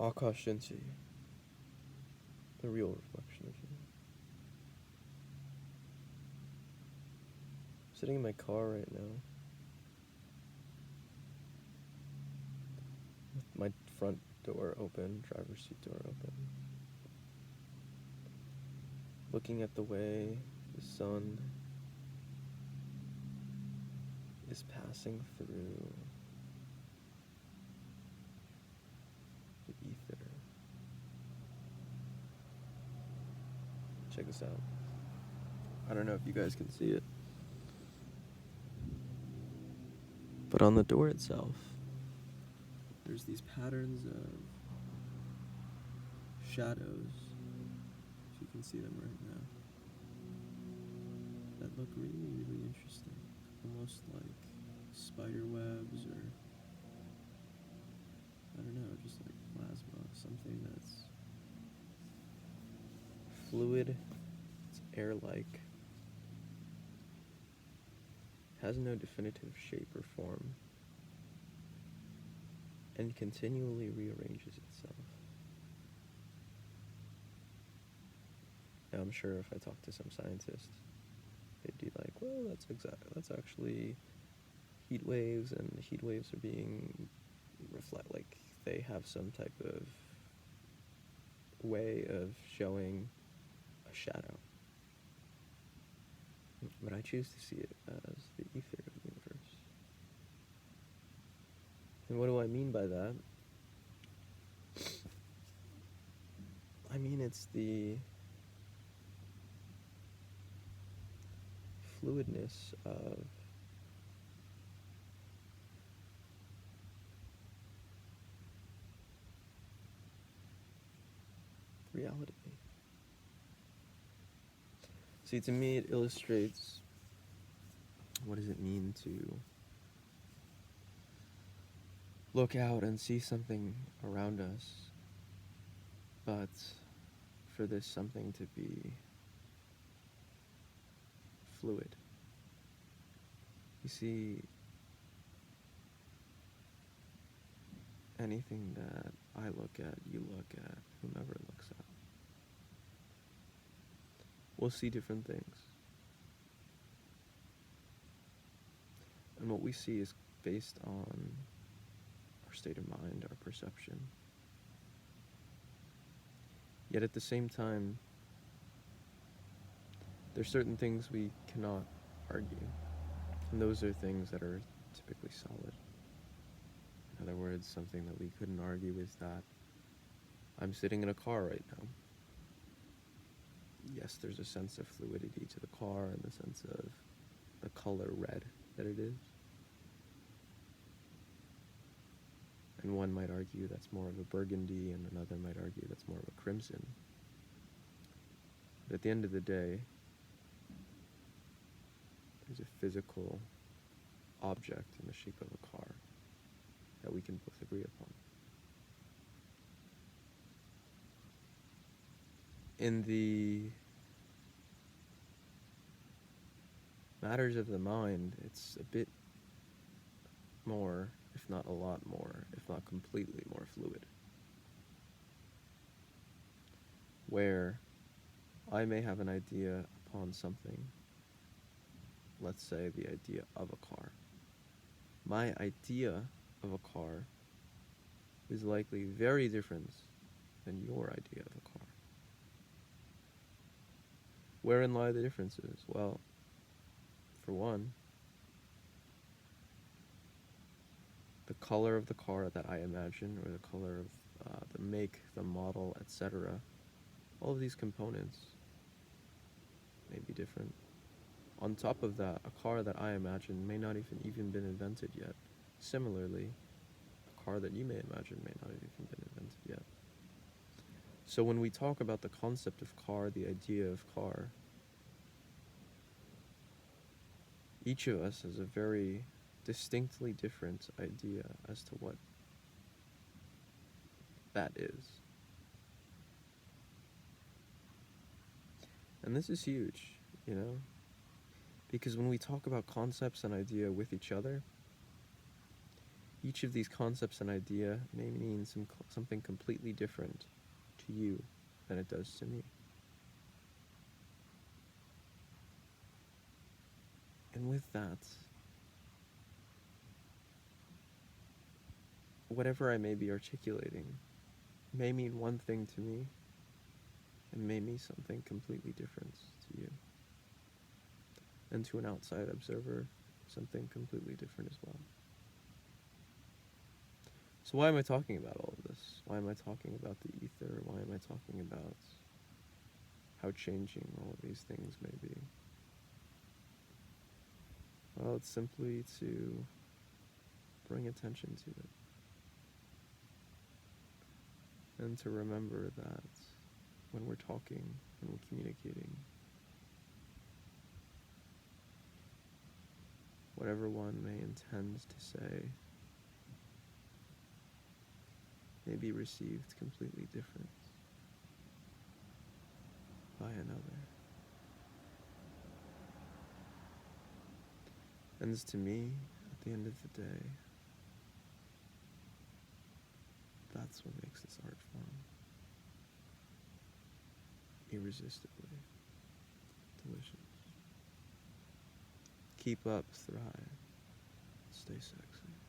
Akash Inti, the real reflection of you. Sitting in my car right now, with my front door open, driver's seat door open, looking at the way the sun is passing through the ether. Check this out. I don't know if you guys can see it, but on the door itself, there's these patterns of shadows, if you can see them right now, that look really, really interesting. Almost like spider webs, or I don't know, just like plasma, something that's fluid, it's air-like, has no definitive shape or form, and continually rearranges itself. Now, I'm sure if I talk to some scientists, they'd be like, well, that's actually heat waves, and the heat waves are being like they have some type of way of showing a shadow. But I choose to see it as the ether of the universe. And what do I mean by that? I mean it's the fluidness of reality. See, to me, it illustrates what does it mean to look out and see something around us, but for this something to be fluid. You see, anything that I look at, you look at, whomever looks at, we'll see different things. And what we see is based on our state of mind, our perception. Yet at the same time, there's certain things we cannot argue. And those are things that are typically solid. In other words, something that we couldn't argue is that I'm sitting in a car right now. Yes, there's a sense of fluidity to the car in the sense of the color red that it is. And one might argue that's more of a burgundy, and another might argue that's more of a crimson. But at the end of the day, there's a physical object in the shape of a car that we can both agree upon. In the matters of the mind, it's a bit more, if not a lot more, if not completely more fluid. Where I may have an idea upon something, let's say the idea of a car. My idea of a car is likely very different than your idea of a car. Wherein lie the differences? Well, for one, the color of the car that I imagine, or the color of the make, the model, etc., all of these components may be different. On top of that, a car that I imagine may not even been invented yet. Similarly, a car that you may imagine may not have even been invented yet. So when we talk about the concept of car, the idea of car, each of us has a very distinctly different idea as to what that is. And this is huge, you know? Because when we talk about concepts and idea with each other, Each of these concepts and idea may mean something completely different to you than it does to me. And with that, whatever I may be articulating may mean one thing to me and may mean something completely different to you. And to an outside observer, something completely different as well. So why am I talking about all of this? Why am I talking about the ether? Why am I talking about how changing all of these things may be? Well, it's simply to bring attention to it. And to remember that when we're talking, when we're communicating, whatever one may intend to say may be received completely different by another. And to me, at the end of the day, that's what makes this art form irresistibly delicious. Keep up, thrive, stay sexy.